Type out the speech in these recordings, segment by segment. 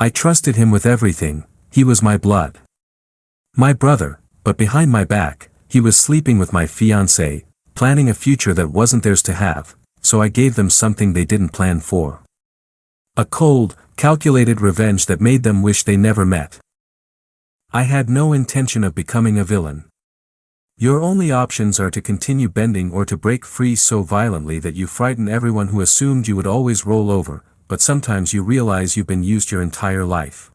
I trusted him with everything, he was my blood. My brother, but behind my back, he was sleeping with my fiancée, planning a future that wasn't theirs to have, so I gave them something they didn't plan for. A cold, calculated revenge that made them wish they never met. I had no intention of becoming a villain. Your only options are to continue bending or to break free so violently that you frighten everyone who assumed you would always roll over, but sometimes you realize you've been used your entire life.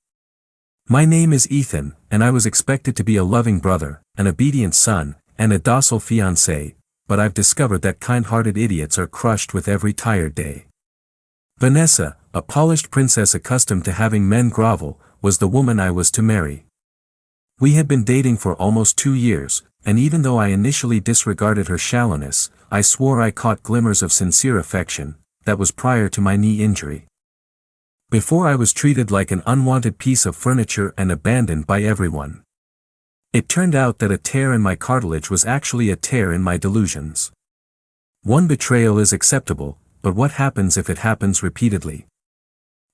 My name is Ethan, and I was expected to be a loving brother, an obedient son, and a docile fiancé, but I've discovered that kind-hearted idiots are crushed with every tired day. Vanessa, a polished princess accustomed to having men grovel, was the woman I was to marry. We had been dating for almost 2 years, and even though I initially disregarded her shallowness, I swore I caught glimmers of sincere affection. That was prior to my knee injury. Before I was treated like an unwanted piece of furniture and abandoned by everyone. It turned out that a tear in my cartilage was actually a tear in my delusions. One betrayal is acceptable, but what happens if it happens repeatedly?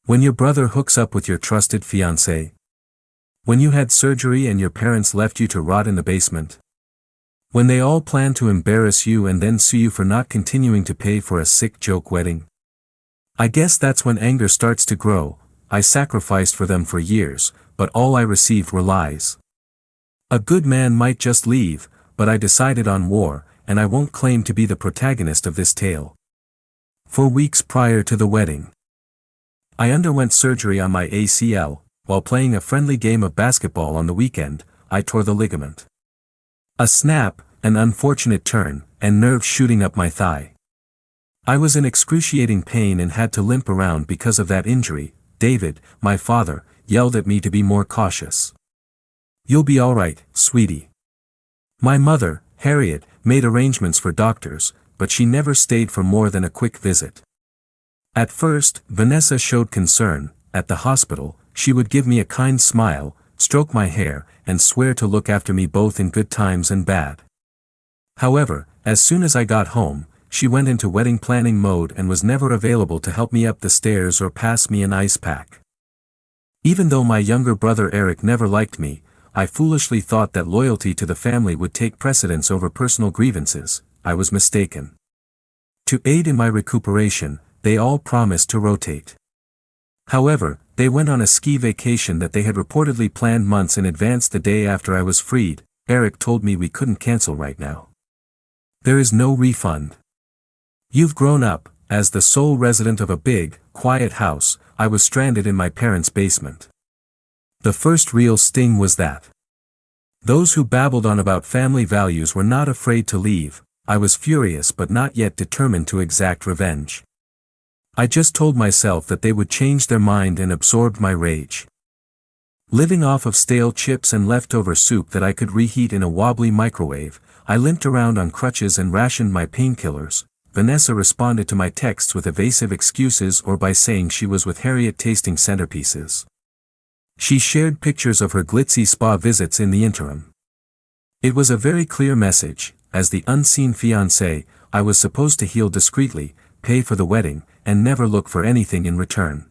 When your brother hooks up with your trusted fiancé? When you had surgery and your parents left you to rot in the basement? When they all plan to embarrass you and then sue you for not continuing to pay for a sick joke wedding? I guess that's when anger starts to grow. I sacrificed for them for years, but all I received were lies. A good man might just leave, but I decided on war, and I won't claim to be the protagonist of this tale. For weeks prior to the wedding, I underwent surgery on my ACL. While playing a friendly game of basketball on the weekend, I tore the ligament. A snap, an unfortunate turn, and nerves shooting up my thigh. I was in excruciating pain and had to limp around because of that injury. David, my father, yelled at me to be more cautious. "You'll be all right, sweetie." My mother, Harriet, made arrangements for doctors, but she never stayed for more than a quick visit. At first, Vanessa showed concern. At the hospital, she would give me a kind smile, stroke my hair, and swear to look after me both in good times and bad. However, as soon as I got home, she went into wedding planning mode and was never available to help me up the stairs or pass me an ice pack. Even though my younger brother Eric never liked me, I foolishly thought that loyalty to the family would take precedence over personal grievances. I was mistaken. To aid in my recuperation, they all promised to rotate. However, they went on a ski vacation that they had reportedly planned months in advance. The day after I was freed, Eric told me we couldn't cancel right now. There is no refund. You've grown up. As the sole resident of a big, quiet house, I was stranded in my parents' basement. The first real sting was that those who babbled on about family values were not afraid to leave. I was furious but not yet determined to exact revenge. I just told myself that they would change their mind and absorbed my rage. Living off of stale chips and leftover soup that I could reheat in a wobbly microwave, I limped around on crutches and rationed my painkillers. Vanessa responded to my texts with evasive excuses or by saying she was with Harriet tasting centerpieces. She shared pictures of her glitzy spa visits in the interim. It was a very clear message. As the unseen fiancé, I was supposed to heal discreetly, pay for the wedding, and never look for anything in return.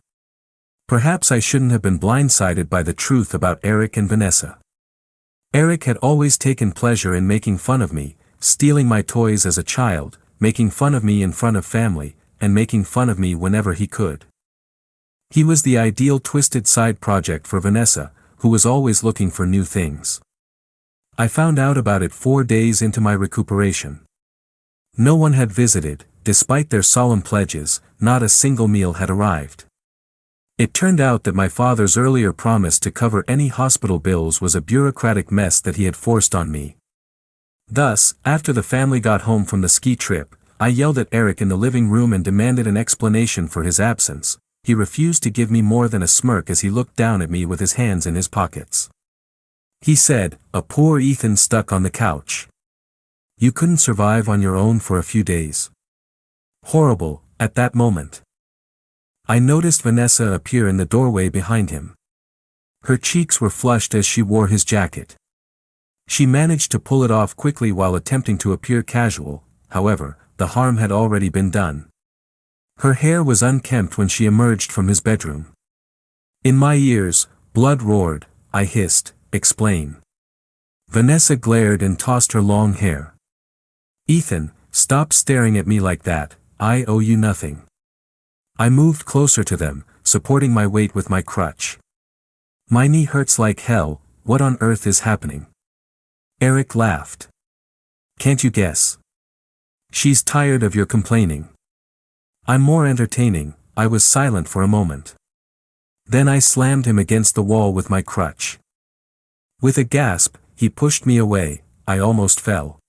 Perhaps I shouldn't have been blindsided by the truth about Eric and Vanessa. Eric had always taken pleasure in making fun of me, stealing my toys as a child, making fun of me in front of family, and making fun of me whenever he could. He was the ideal twisted side project for Vanessa, who was always looking for new things. I found out about it 4 days into my recuperation. No one had visited, despite their solemn pledges. Not a single meal had arrived. It turned out that my father's earlier promise to cover any hospital bills was a bureaucratic mess that he had forced on me. Thus, after the family got home from the ski trip, I yelled at Eric in the living room and demanded an explanation for his absence. He refused to give me more than a smirk as he looked down at me with his hands in his pockets. He said, "A poor Ethan stuck on the couch. You couldn't survive on your own for a few days." Horrible. At that moment, I noticed Vanessa appear in the doorway behind him. Her cheeks were flushed as she wore his jacket. She managed to pull it off quickly while attempting to appear casual. However, the harm had already been done. Her hair was unkempt when she emerged from his bedroom. In my ears, blood roared. I hissed, "Explain." Vanessa glared and tossed her long hair. "Ethan, stop staring at me like that, I owe you nothing." I moved closer to them, supporting my weight with my crutch. "My knee hurts like hell, what on earth is happening?" Eric laughed. "Can't you guess? She's tired of your complaining." "I'm more entertaining." I was silent for a moment. Then I slammed him against the wall with my crutch. With a gasp, he pushed me away. I almost fell.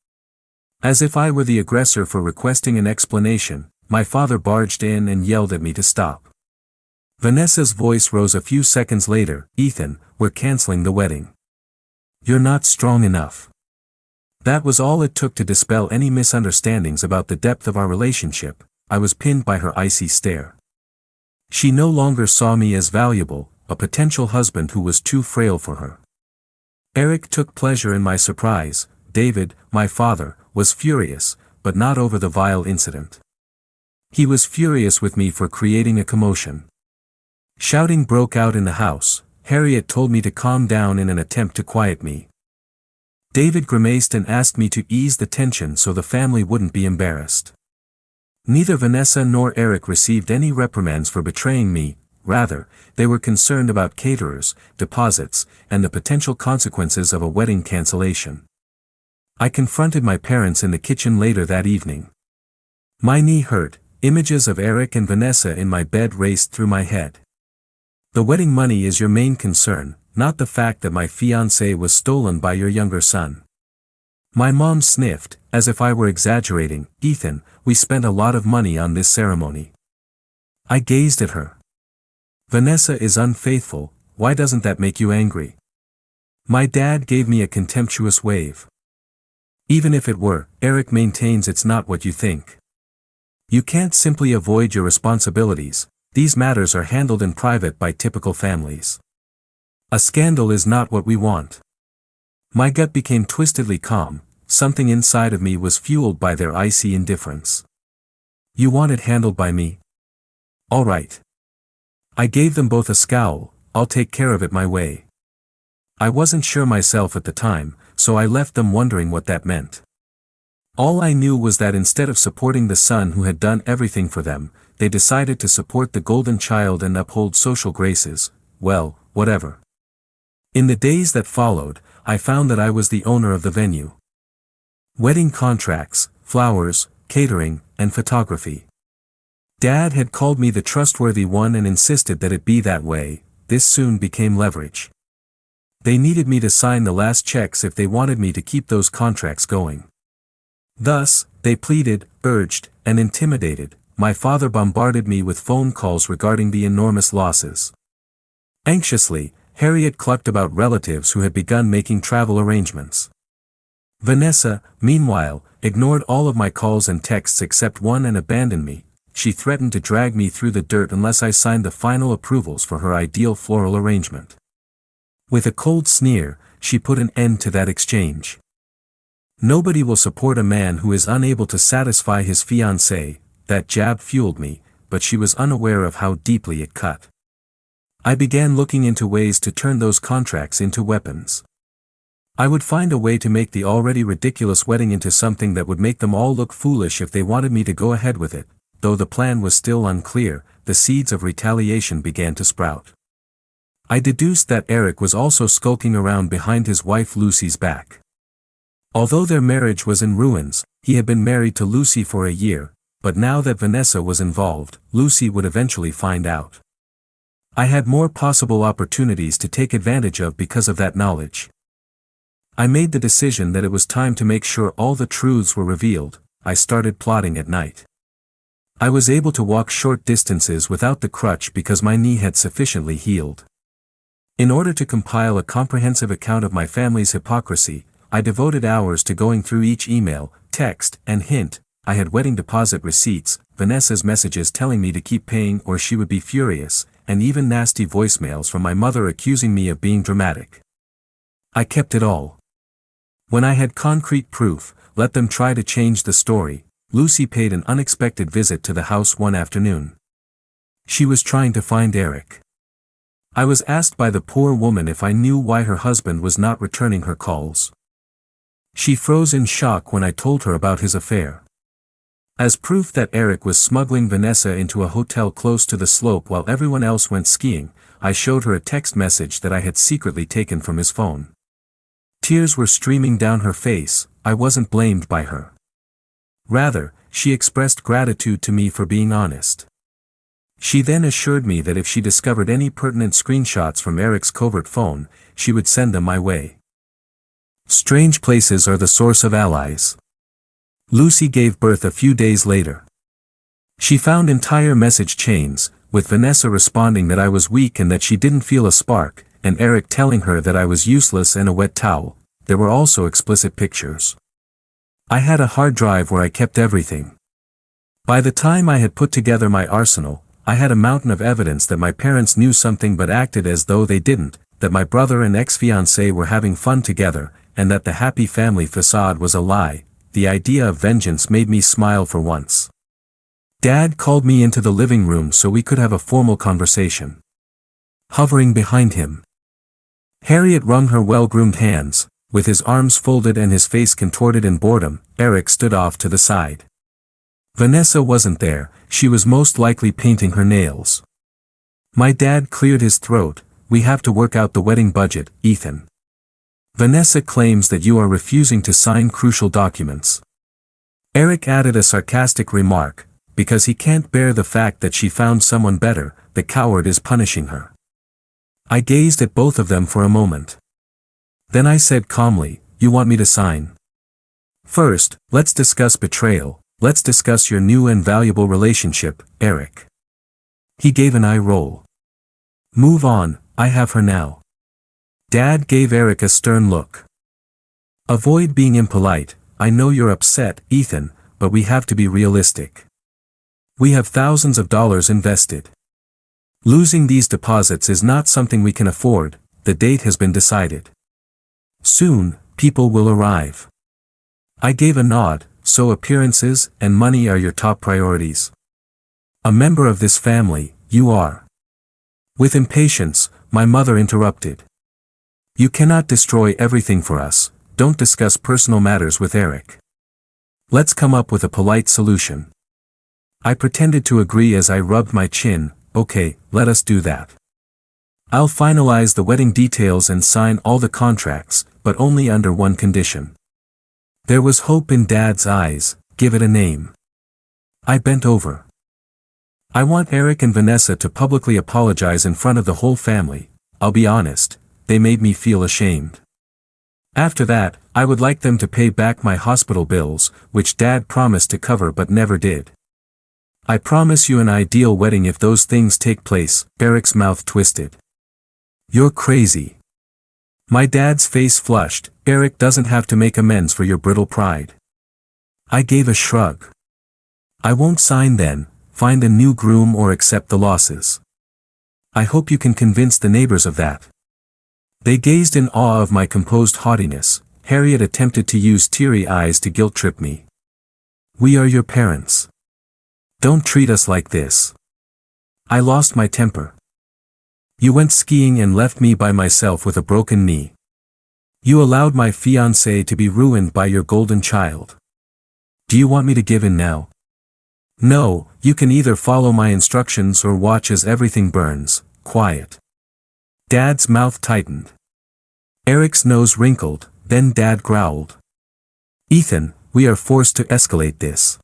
As if I were the aggressor for requesting an explanation, my father barged in and yelled at me to stop. Vanessa's voice rose a few seconds later. "Ethan, we're canceling the wedding. You're not strong enough." That was all it took to dispel any misunderstandings about the depth of our relationship. I was pinned by her icy stare. She no longer saw me as valuable, a potential husband who was too frail for her. Eric took pleasure in my surprise. David, my father, was furious, but not over the vile incident. He was furious with me for creating a commotion. Shouting broke out in the house. Harriet told me to calm down in an attempt to quiet me. David grimaced and asked me to ease the tension so the family wouldn't be embarrassed. Neither Vanessa nor Eric received any reprimands for betraying me. Rather, they were concerned about caterers, deposits, and the potential consequences of a wedding cancellation. I confronted my parents in the kitchen later that evening. My knee hurt. Images of Eric and Vanessa in my bed raced through my head. "The wedding money is your main concern, not the fact that my fiancé was stolen by your younger son." My mom sniffed, as if I were exaggerating. "Ethan, we spent a lot of money on this ceremony." I gazed at her. "Vanessa is unfaithful, why doesn't that make you angry?" My dad gave me a contemptuous wave. "Even if it were, Eric maintains it's not what you think. You can't simply avoid your responsibilities, these matters are handled in private by typical families. A scandal is not what we want." My gut became twistedly calm, something inside of me was fueled by their icy indifference. "You want it handled by me? All right." I gave them both a scowl. "I'll take care of it my way." I wasn't sure myself at the time, so I left them wondering what that meant. All I knew was that instead of supporting the son who had done everything for them, they decided to support the golden child and uphold social graces. Well, whatever. In the days that followed, I found that I was the owner of the venue. Wedding contracts, flowers, catering, and photography. Dad had called me the trustworthy one and insisted that it be that way. This soon became leverage. They needed me to sign the last checks if they wanted me to keep those contracts going. Thus, they pleaded, urged, and intimidated. My father bombarded me with phone calls regarding the enormous losses. Anxiously, Harriet clucked about relatives who had begun making travel arrangements. Vanessa, meanwhile, ignored all of my calls and texts except one and abandoned me. She threatened to drag me through the dirt unless I signed the final approvals for her ideal floral arrangement. With a cold sneer, she put an end to that exchange. Nobody will support a man who is unable to satisfy his fiancée. That jab fueled me, but she was unaware of how deeply it cut. I began looking into ways to turn those contracts into weapons. I would find a way to make the already ridiculous wedding into something that would make them all look foolish if they wanted me to go ahead with it. Though the plan was still unclear, the seeds of retaliation began to sprout. I deduced that Eric was also skulking around behind his wife Lucy's back. Although their marriage was in ruins, he had been married to Lucy for a year, but now that Vanessa was involved, Lucy would eventually find out. I had more possible opportunities to take advantage of because of that knowledge. I made the decision that it was time to make sure all the truths were revealed. I started plotting at night. I was able to walk short distances without the crutch because my knee had sufficiently healed. In order to compile a comprehensive account of my family's hypocrisy, I devoted hours to going through each email, text, and hint. I had wedding deposit receipts, Vanessa's messages telling me to keep paying or she would be furious, and even nasty voicemails from my mother accusing me of being dramatic. I kept it all. When I had concrete proof, let them try to change the story. Lucy paid an unexpected visit to the house one afternoon. She was trying to find Eric. I was asked by the poor woman if I knew why her husband was not returning her calls. She froze in shock when I told her about his affair. As proof that Eric was smuggling Vanessa into a hotel close to the slope while everyone else went skiing, I showed her a text message that I had secretly taken from his phone. Tears were streaming down her face. I wasn't blamed by her. Rather, she expressed gratitude to me for being honest. She then assured me that if she discovered any pertinent screenshots from Eric's covert phone, she would send them my way. Strange places are the source of allies. Lucy gave birth a few days later. She found entire message chains, with Vanessa responding that I was weak and that she didn't feel a spark, and Eric telling her that I was useless and a wet towel. There were also explicit pictures. I had a hard drive where I kept everything. By the time I had put together my arsenal, I had a mountain of evidence that my parents knew something but acted as though they didn't, that my brother and ex-fiancée were having fun together, and that the happy family facade was a lie. The idea of vengeance made me smile for once. Dad called me into the living room so we could have a formal conversation. Hovering behind him, Harriet wrung her well-groomed hands. With his arms folded and his face contorted in boredom, Eric stood off to the side. Vanessa wasn't there, she was most likely painting her nails. My dad cleared his throat. We have to work out the wedding budget, Ethan. Vanessa claims that you are refusing to sign crucial documents. Eric added a sarcastic remark, because he can't bear the fact that she found someone better, the coward is punishing her. I gazed at both of them for a moment. Then I said calmly, you want me to sign? First, let's discuss betrayal, let's discuss your new and valuable relationship, Eric. He gave an eye roll. Move on, I have her now. Dad gave Eric a stern look. Avoid being impolite. I know you're upset, Ethan, but we have to be realistic. We have thousands of dollars invested. Losing these deposits is not something we can afford. The date has been decided. Soon, people will arrive. I gave a nod. So appearances and money are your top priorities. A member of this family, you are. With impatience, my mother interrupted. You cannot destroy everything for us. Don't discuss personal matters with Eric. Let's come up with a polite solution. I pretended to agree as I rubbed my chin. Okay, let us do that. I'll finalize the wedding details and sign all the contracts, but only under one condition. There was hope in Dad's eyes. Give it a name. I bent over. I want Eric and Vanessa to publicly apologize in front of the whole family. I'll be honest, they made me feel ashamed. After that, I would like them to pay back my hospital bills, which Dad promised to cover but never did. I promise you an ideal wedding if those things take place. Eric's mouth twisted. You're crazy. My dad's face flushed. Eric doesn't have to make amends for your brittle pride. I gave a shrug. I won't sign then. Find a new groom or accept the losses. I hope you can convince the neighbors of that. They gazed in awe of my composed haughtiness. Harriet attempted to use teary eyes to guilt-trip me. We are your parents. Don't treat us like this. I lost my temper. You went skiing and left me by myself with a broken knee. You allowed my fiancée to be ruined by your golden child. Do you want me to give in now? No, you can either follow my instructions or watch as everything burns. Quiet. Dad's mouth tightened. Eric's nose wrinkled, then Dad growled. Ethan, we are forced to escalate this.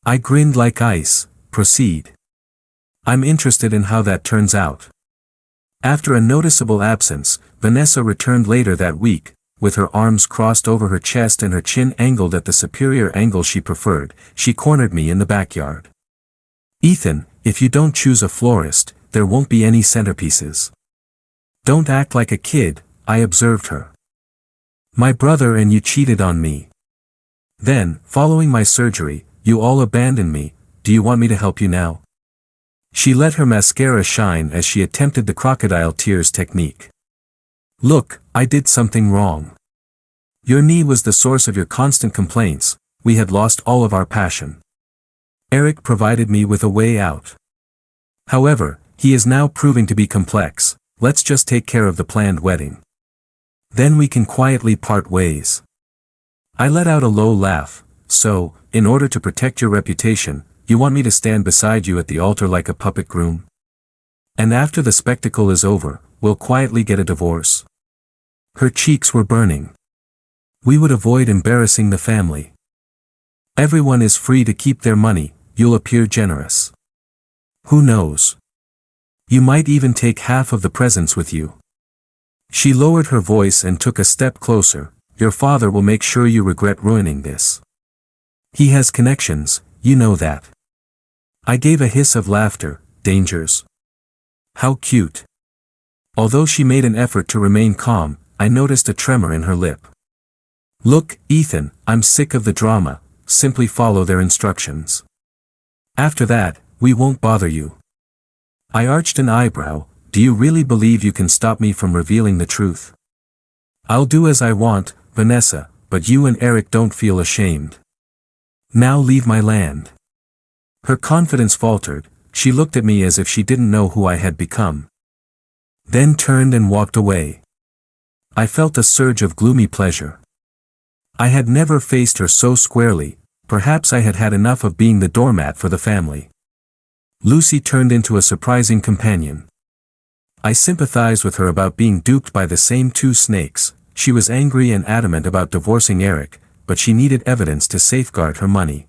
I grinned like ice. Proceed. I'm interested in how that turns out. After a noticeable absence, Vanessa returned later that week, with her arms crossed over her chest and her chin angled at the superior angle she preferred. She cornered me in the backyard. Ethan, if you don't choose a florist, there won't be any centerpieces. Don't act like a kid, I observed her. My brother and you cheated on me. Then, following my surgery, you all abandoned me. Do you want me to help you now? She let her mascara shine as she attempted the crocodile tears technique. Look, I did something wrong. Your knee was the source of your constant complaints. We had lost all of our passion. Eric provided me with a way out. However, he is now proving to be complex. let's just take care of the planned wedding. Then we can quietly part ways. I let out a low laugh. So, in order to protect your reputation, you want me to stand beside you at the altar like a puppet groom? And after the spectacle is over, we'll quietly get a divorce? Her cheeks were burning. We would avoid embarrassing the family. Everyone is free to keep their money, you'll appear generous. Who knows? You might even take half of the presents with you. She lowered her voice and took a step closer. Your father will make sure you regret ruining this. He has connections, you know that. I gave a hiss of laughter. Dangers. How cute. Although she made an effort to remain calm, I noticed a tremor in her lip. Look, Ethan, I'm sick of the drama, simply follow their instructions. After that, we won't bother you. I arched an eyebrow. Do you really believe you can stop me from revealing the truth? I'll do as I want, Vanessa, but you and Eric don't feel ashamed. Now leave my land. Her confidence faltered. She looked at me as if she didn't know who I had become. Then turned and walked away. I felt a surge of gloomy pleasure. I had never faced her so squarely. Perhaps I had had enough of being the doormat for the family. Lucy turned into a surprising companion. I sympathized with her about being duped by the same two snakes. She was angry and adamant about divorcing Eric, but she needed evidence to safeguard her money.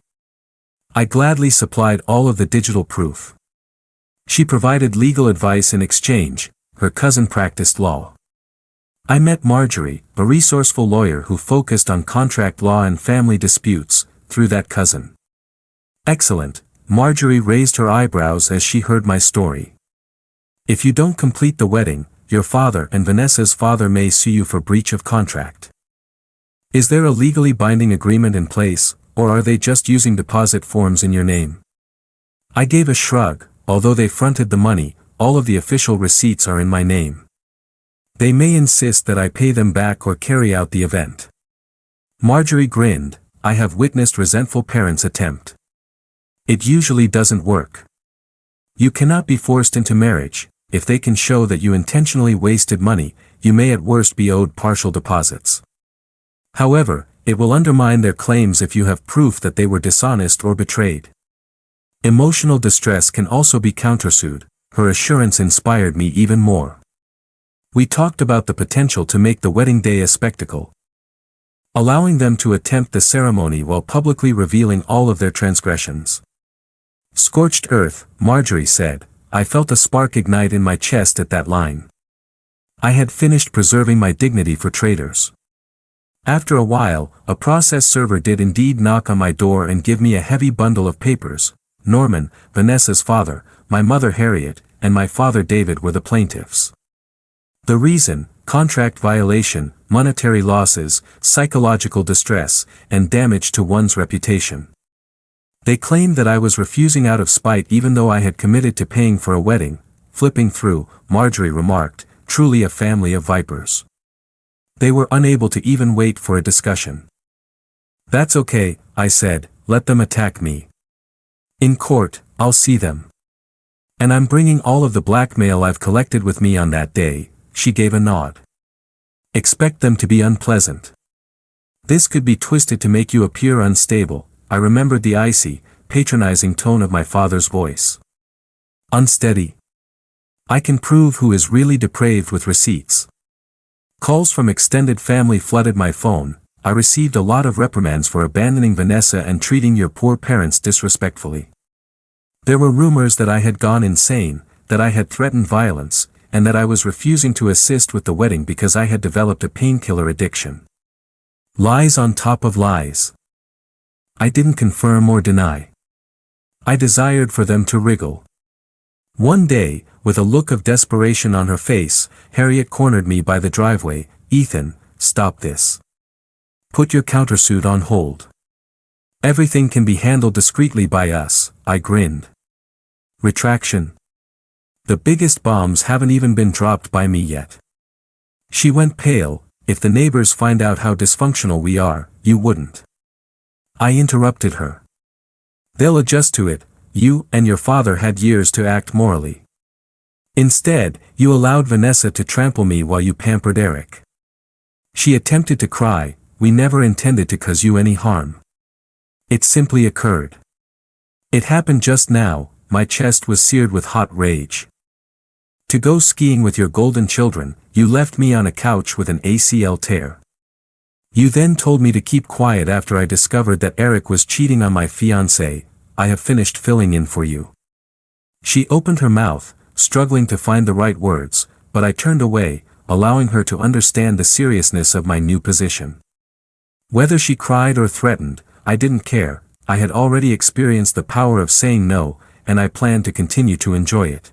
I gladly supplied all of the digital proof. She provided legal advice in exchange. Her cousin practiced law. I met Marjorie, a resourceful lawyer who focused on contract law and family disputes, through that cousin. Excellent. Marjorie raised her eyebrows as she heard my story. If you don't complete the wedding, your father and Vanessa's father may sue you for breach of contract. Is there a legally binding agreement in place, or are they just using deposit forms in your name? I gave a shrug. Although they fronted the money, all of the official receipts are in my name. They may insist that I pay them back or carry out the event. Marjorie grinned. I have witnessed resentful parents attempt. It usually doesn't work. You cannot be forced into marriage. If they can show that you intentionally wasted money, you may at worst be owed partial deposits. However, it will undermine their claims if you have proof that they were dishonest or betrayed. Emotional distress can also be countersued. Her assurance inspired me even more. We talked about the potential to make the wedding day a spectacle. Allowing them to attempt the ceremony while publicly revealing all of their transgressions. Scorched earth, Marjorie said. I felt a spark ignite in my chest at that line. I had finished preserving my dignity for traitors. After a while, a process server did indeed knock on my door and give me a heavy bundle of papers. Norman, Vanessa's father, my mother Harriet, and my father David were the plaintiffs. The reason: contract violation, monetary losses, psychological distress, and damage to one's reputation. They claimed that I was refusing out of spite even though I had committed to paying for a wedding. Flipping through, Marjorie remarked, truly a family of vipers. They were unable to even wait for a discussion. That's okay, I said, let them attack me. In court, I'll see them. And I'm bringing all of the blackmail I've collected with me on that day. She gave a nod. Expect them to be unpleasant. This could be twisted to make you appear unstable. I remembered the icy, patronizing tone of my father's voice. Unsteady. I can prove who is really depraved with receipts. Calls from extended family flooded my phone. I received a lot of reprimands for abandoning Vanessa and treating your poor parents disrespectfully. There were rumors that I had gone insane, that I had threatened violence, and that I was refusing to assist with the wedding because I had developed a painkiller addiction. Lies on top of lies. I didn't confirm or deny. I desired for them to wriggle. One day, with a look of desperation on her face, Harriet cornered me by the driveway. Ethan, stop this. Put your countersuit on hold. Everything can be handled discreetly by us, I grinned. Retraction. The biggest bombs haven't even been dropped by me yet. She went pale. If the neighbors find out how dysfunctional we are, you wouldn't. I interrupted her. They'll adjust to it. You and your father had years to act morally. Instead, you allowed Vanessa to trample me while you pampered Eric. She attempted to cry, we never intended to cause you any harm. It simply occurred. It happened just now, my chest was seared with hot rage. To go skiing with your golden children, you left me on a couch with an ACL tear. You then told me to keep quiet after I discovered that Eric was cheating on my fiancée. I have finished filling in for you. She opened her mouth, struggling to find the right words, but I turned away, allowing her to understand the seriousness of my new position. Whether she cried or threatened, I didn't care. I had already experienced the power of saying no, and I planned to continue to enjoy it.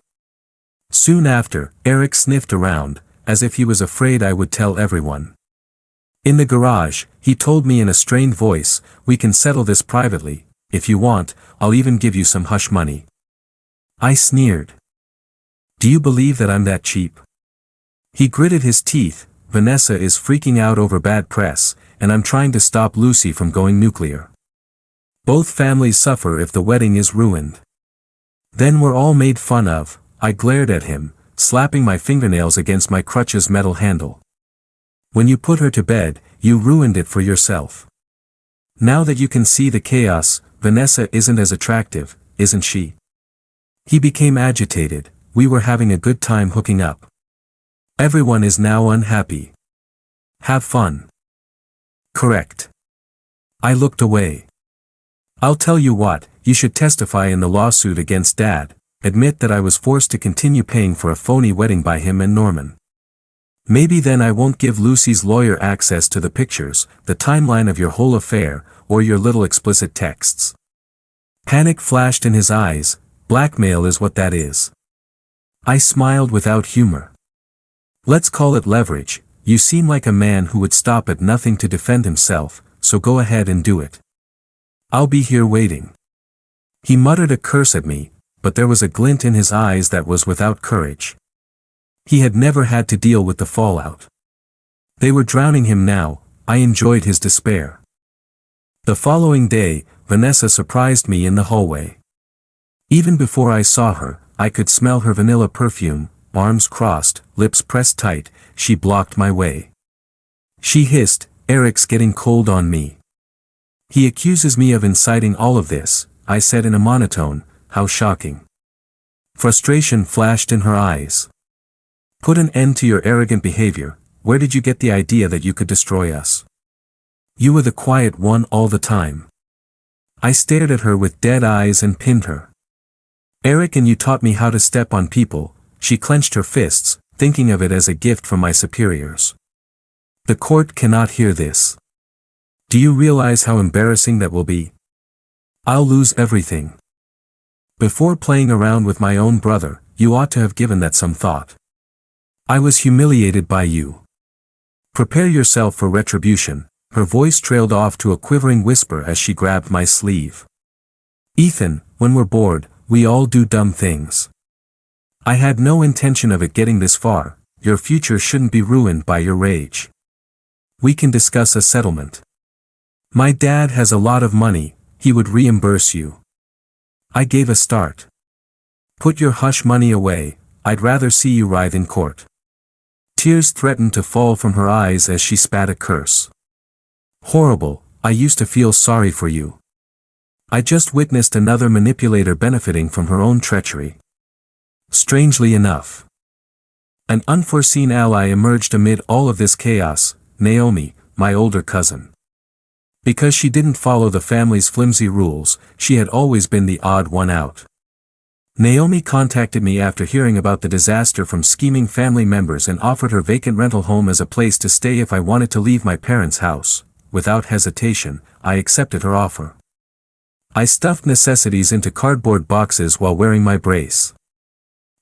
Soon after, Eric sniffed around, as if he was afraid I would tell everyone. In the garage, he told me in a strained voice, we can settle this privately, if you want, I'll even give you some hush money. I sneered. Do you believe that I'm that cheap? He gritted his teeth, Vanessa is freaking out over bad press, and I'm trying to stop Lucy from going nuclear. Both families suffer if the wedding is ruined. Then we're all made fun of. I glared at him, slapping my fingernails against my crutch's metal handle. When you put her to bed, you ruined it for yourself. Now that you can see the chaos, Vanessa isn't as attractive, isn't she? He became agitated, we were having a good time hooking up. Everyone is now unhappy. Have fun. Correct. I looked away. I'll tell you what, you should testify in the lawsuit against Dad, admit that I was forced to continue paying for a phony wedding by him and Norman. Maybe then I won't give Lucy's lawyer access to the pictures, the timeline of your whole affair, or your little explicit texts. Panic flashed in his eyes, blackmail is what that is. I smiled without humor. Let's call it leverage, you seem like a man who would stop at nothing to defend himself, so go ahead and do it. I'll be here waiting. He muttered a curse at me, but there was a glint in his eyes that was without courage. He had never had to deal with the fallout. They were drowning him now, I enjoyed his despair. The following day, Vanessa surprised me in the hallway. Even before I saw her, I could smell her vanilla perfume, arms crossed, lips pressed tight, she blocked my way. She hissed, Eric's getting cold on me. He accuses me of inciting all of this, I said in a monotone, how shocking. Frustration flashed in her eyes. Put an end to your arrogant behavior, where did you get the idea that you could destroy us? You were the quiet one all the time. I stared at her with dead eyes and pinned her. Eric and you taught me how to step on people, she clenched her fists, thinking of it as a gift from my superiors. The court cannot hear this. Do you realize how embarrassing that will be? I'll lose everything. Before playing around with my own brother, you ought to have given that some thought. I was humiliated by you. Prepare yourself for retribution. Her voice trailed off to a quivering whisper as she grabbed my sleeve. Ethan, when we're bored, we all do dumb things. I had no intention of it getting this far, your future shouldn't be ruined by your rage. We can discuss a settlement. My dad has a lot of money, he would reimburse you. I gave a start. Put your hush money away, I'd rather see you writhe in court. Tears threatened to fall from her eyes as she spat a curse. Horrible, I used to feel sorry for you. I just witnessed another manipulator benefiting from her own treachery. Strangely enough, an unforeseen ally emerged amid all of this chaos, Naomi, my older cousin. Because she didn't follow the family's flimsy rules, she had always been the odd one out. Naomi contacted me after hearing about the disaster from scheming family members and offered her vacant rental home as a place to stay if I wanted to leave my parents' house. Without hesitation, I accepted her offer. I stuffed necessities into cardboard boxes while wearing my brace.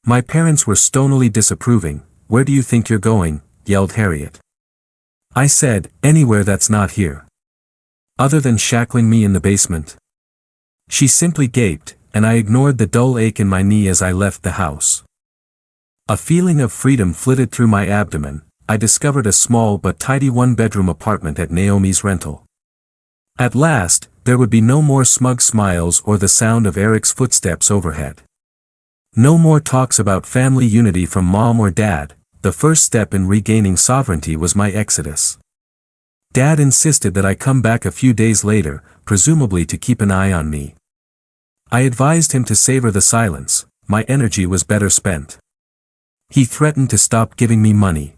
My parents were stonily disapproving. Where do you think you're going? Yelled Harriet. I said, anywhere that's not here. Other than shackling me in the basement. She simply gaped, and I ignored the dull ache in my knee as I left the house. A feeling of freedom flitted through my abdomen. I discovered a small but tidy one-bedroom apartment at Naomi's rental. At last, there would be no more smug smiles or the sound of Eric's footsteps overhead. No more talks about family unity from mom or dad. The first step in regaining sovereignty was my exodus. Dad insisted that I come back a few days later, presumably to keep an eye on me. I advised him to savor the silence, my energy was better spent. He threatened to stop giving me money.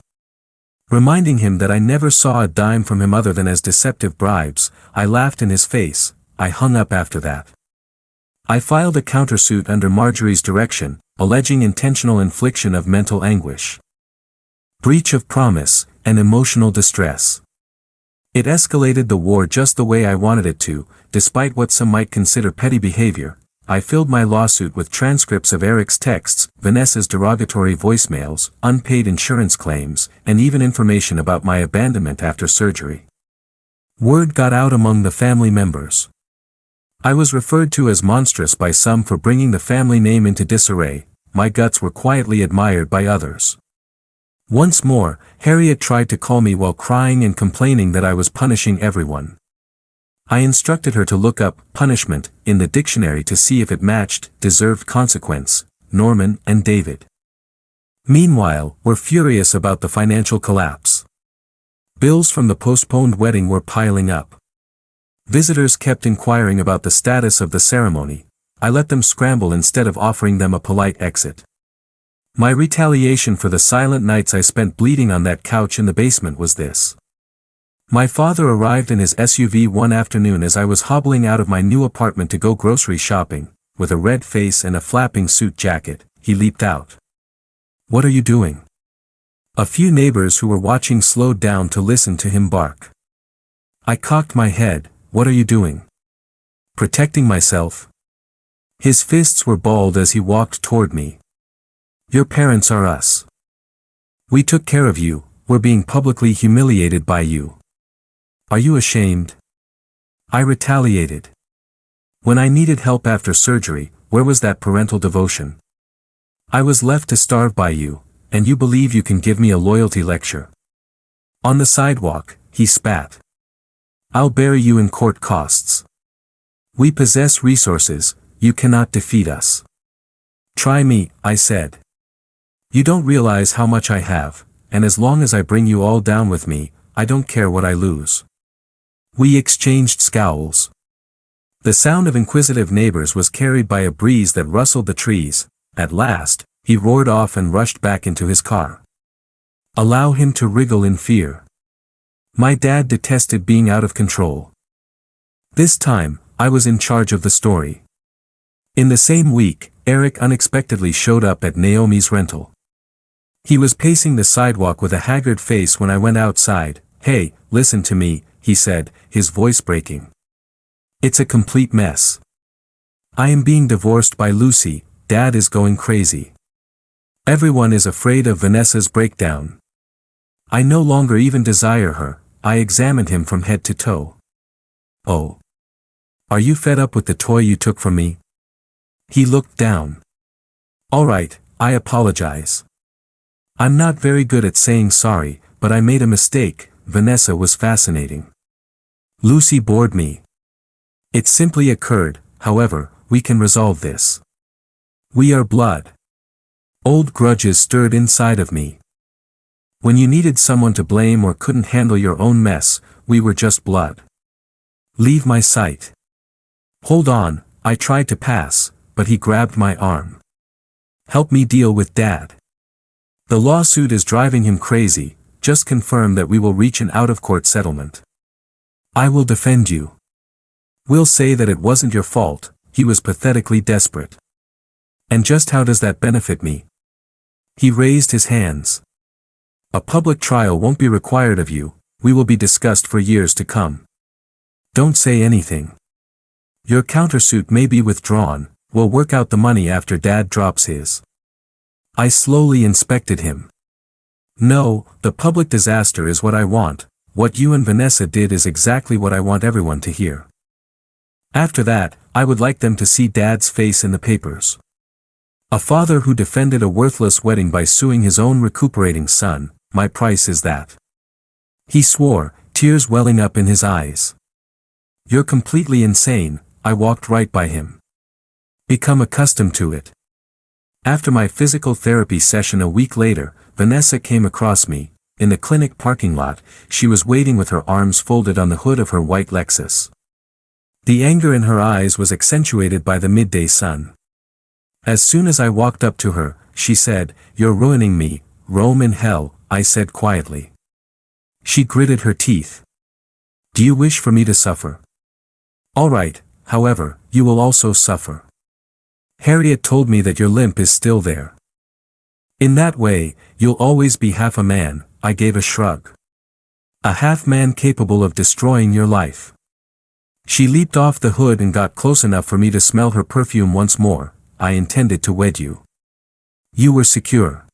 Reminding him that I never saw a dime from him other than as deceptive bribes, I laughed in his face. I hung up after that. I filed a countersuit under Marjorie's direction, alleging intentional infliction of mental anguish, breach of promise, and emotional distress. It escalated the war just the way I wanted it to, despite what some might consider petty behavior. I filled my lawsuit with transcripts of Eric's texts, Vanessa's derogatory voicemails, unpaid insurance claims, and even information about my abandonment after surgery. Word got out among the family members. I was referred to as monstrous by some for bringing the family name into disarray. My guts were quietly admired by others. Once more, Harriet tried to call me while crying and complaining that I was punishing everyone. I instructed her to look up punishment in the dictionary to see if it matched deserved consequence, Norman and David. Meanwhile, we're furious about the financial collapse. Bills from the postponed wedding were piling up. Visitors kept inquiring about the status of the ceremony. I let them scramble instead of offering them a polite exit. My retaliation for the silent nights I spent bleeding on that couch in the basement was this. My father arrived in his SUV one afternoon as I was hobbling out of my new apartment to go grocery shopping. With a red face and a flapping suit jacket, he leaped out. "What are you doing?" A few neighbors who were watching slowed down to listen to him bark. I cocked my head. "What are you doing?" "Protecting myself." His fists were balled as he walked toward me. "Your parents are us. We took care of you, we're being publicly humiliated by you. Are you ashamed?" I retaliated. When I needed help after surgery, where was that parental devotion? I was left to starve by you, and you believe you can give me a loyalty lecture. On the sidewalk, he spat. "I'll bury you in court costs. We possess resources, you cannot defeat us." "Try me," I said. "You don't realize how much I have, and as long as I bring you all down with me, I don't care what I lose." We exchanged scowls. The sound of inquisitive neighbors was carried by a breeze that rustled the trees. At last, he roared off and rushed back into his car. Allow him to wriggle in fear. My dad detested being out of control. This time, I was in charge of the story. In the same week, Eric unexpectedly showed up at Naomi's rental. He was pacing the sidewalk with a haggard face when I went outside. "Hey, listen to me," he said, his voice breaking. "It's a complete mess. I am being divorced by Lucy, Dad is going crazy. Everyone is afraid of Vanessa's breakdown. I no longer even desire her." I examined him from head to toe. "Oh. Are you fed up with the toy you took from me?" He looked down. "All right, I apologize. I'm not very good at saying sorry, but I made a mistake. Vanessa was fascinating. Lucy bored me. It simply occurred, however, we can resolve this. We are blood." Old grudges stirred inside of me. When you needed someone to blame or couldn't handle your own mess, we were just blood. "Leave my sight." "Hold on," I tried to pass, but he grabbed my arm. "Help me deal with Dad. The lawsuit is driving him crazy, just confirm that we will reach an out-of-court settlement. I will defend you. We'll say that it wasn't your fault." He was pathetically desperate. "And just how does that benefit me?" He raised his hands. "A public trial won't be required of you, we will be discussed for years to come. Don't say anything. Your countersuit may be withdrawn, we'll work out the money after Dad drops his." I slowly inspected him. "No, the public disaster is what I want, what you and Vanessa did is exactly what I want everyone to hear. After that, I would like them to see Dad's face in the papers. A father who defended a worthless wedding by suing his own recuperating son, my price is that." He swore, tears welling up in his eyes. "You're completely insane." I walked right by him. "Become accustomed to it." After my physical therapy session a week later, Vanessa came across me. In the clinic parking lot, she was waiting with her arms folded on the hood of her white Lexus. The anger in her eyes was accentuated by the midday sun. As soon as I walked up to her, she said, "You're ruining me, Rome in hell," I said quietly. She gritted her teeth. "Do you wish for me to suffer? All right, however, you will also suffer. Harriet told me that your limp is still there. In that way, you'll always be half a man," I gave a shrug. "A half man capable of destroying your life." She leaped off the hood and got close enough for me to smell her perfume once more. "I intended to wed you. You were secure.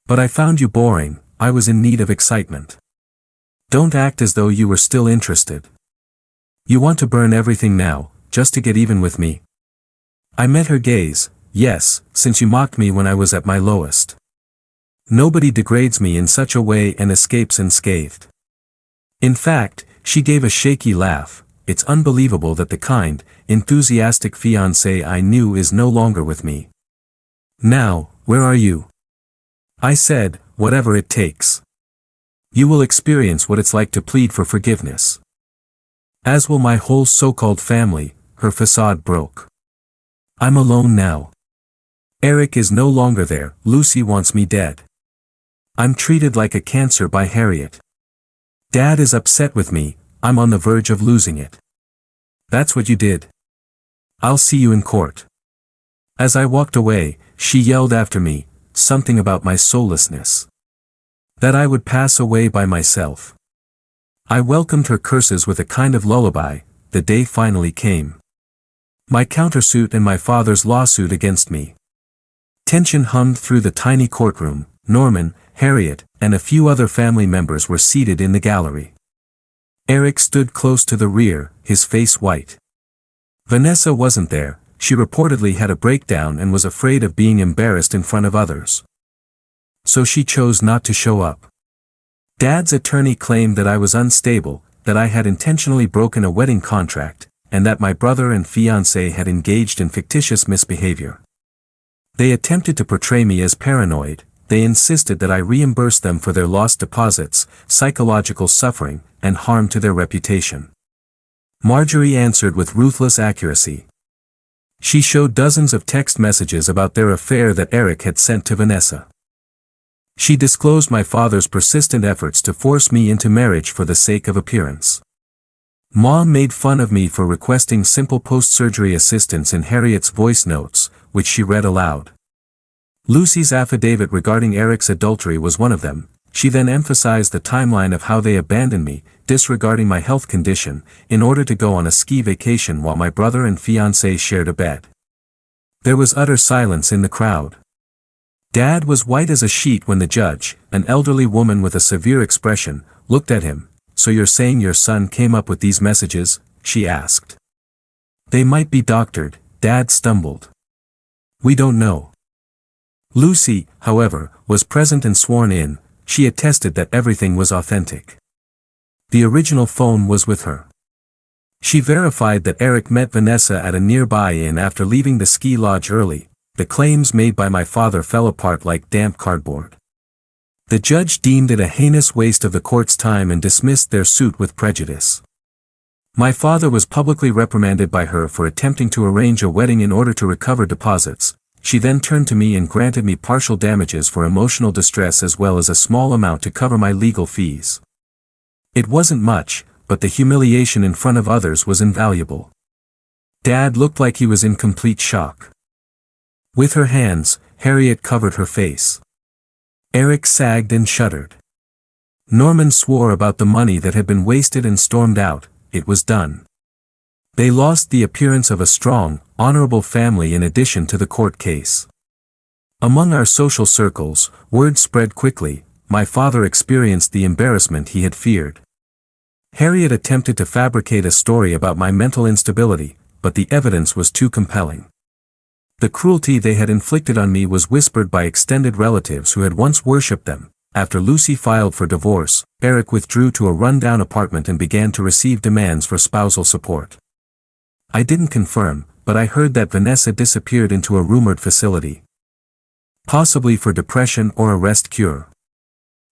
But I found you boring. I was in need of excitement. Don't act as though you were still interested. You want to burn everything now, just to get even with me." I met her gaze. "Yes, since you mocked me when I was at my lowest. Nobody degrades me in such a way and escapes unscathed." In fact, she gave a shaky laugh. "It's unbelievable that the kind, enthusiastic fiancé I knew is no longer with me. Now, where are you?" I said, "Whatever it takes. You will experience what it's like to plead for forgiveness. As will my whole so-called family." Her facade broke. "I'm alone now. Eric is no longer there. Lucy wants me dead. I'm treated like a cancer by Harriet. Dad is upset with me. I'm on the verge of losing it." "That's what you did. I'll see you in court." As I walked away, she yelled after me, something about my soullessness. That I would pass away by myself. I welcomed her curses with a kind of lullaby. The day finally came. My countersuit and my father's lawsuit against me. Tension hummed through the tiny courtroom. Norman, Harriet, and a few other family members were seated in the gallery. Eric stood close to the rear, his face white. Vanessa wasn't there. She reportedly had a breakdown and was afraid of being embarrassed in front of others. So she chose not to show up. Dad's attorney claimed that I was unstable, that I had intentionally broken a wedding contract, and that my brother and fiancé had engaged in fictitious misbehavior. They attempted to portray me as paranoid. They insisted that I reimburse them for their lost deposits, psychological suffering, and harm to their reputation. Marjorie answered with ruthless accuracy. She showed dozens of text messages about their affair that Eric had sent to Vanessa. She disclosed my father's persistent efforts to force me into marriage for the sake of appearance. Mom made fun of me for requesting simple post-surgery assistance in Harriet's voice notes, which she read aloud. Lucy's affidavit regarding Eric's adultery was one of them. She then emphasized the timeline of how they abandoned me, disregarding my health condition, in order to go on a ski vacation while my brother and fiancé shared a bed. There was utter silence in the crowd. Dad was white as a sheet when the judge, an elderly woman with a severe expression, looked at him. "So you're saying your son came up with these messages?" she asked. "They might be doctored," Dad stumbled. "We don't know." Lucy, however, was present and sworn in. She attested that everything was authentic. The original phone was with her. She verified that Eric met Vanessa at a nearby inn after leaving the ski lodge early. The claims made by my father fell apart like damp cardboard. The judge deemed it a heinous waste of the court's time and dismissed their suit with prejudice. My father was publicly reprimanded by her for attempting to arrange a wedding in order to recover deposits. She then turned to me and granted me partial damages for emotional distress as well as a small amount to cover my legal fees. It wasn't much, but the humiliation in front of others was invaluable. Dad looked like he was in complete shock. With her hands, Harriet covered her face. Eric sagged and shuddered. Norman swore about the money that had been wasted and stormed out. It was done. They lost the appearance of a strong, honorable family in addition to the court case. Among our social circles, word spread quickly. My father experienced the embarrassment he had feared. Harriet attempted to fabricate a story about my mental instability, but the evidence was too compelling. The cruelty they had inflicted on me was whispered by extended relatives who had once worshipped them. After Lucy filed for divorce, Eric withdrew to a run-down apartment and began to receive demands for spousal support. I didn't confirm, but I heard that Vanessa disappeared into a rumored facility. Possibly for depression or a rest cure.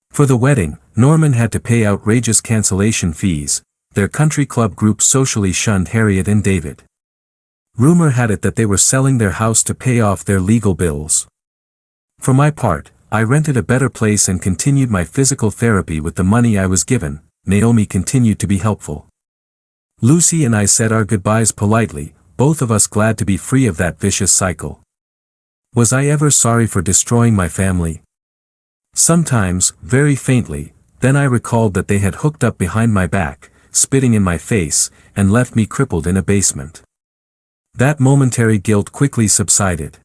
For the wedding, Norman had to pay outrageous cancellation fees. Their country club group socially shunned Harriet and David. Rumor had it that they were selling their house to pay off their legal bills. For my part, I rented a better place and continued my physical therapy with the money I was given. Naomi continued to be helpful. Lucy and I said our goodbyes politely, both of us glad to be free of that vicious cycle. Was I ever sorry for destroying my family? Sometimes, very faintly, then I recalled that they had hooked up behind my back, spitting in my face, and left me crippled in a basement. That momentary guilt quickly subsided.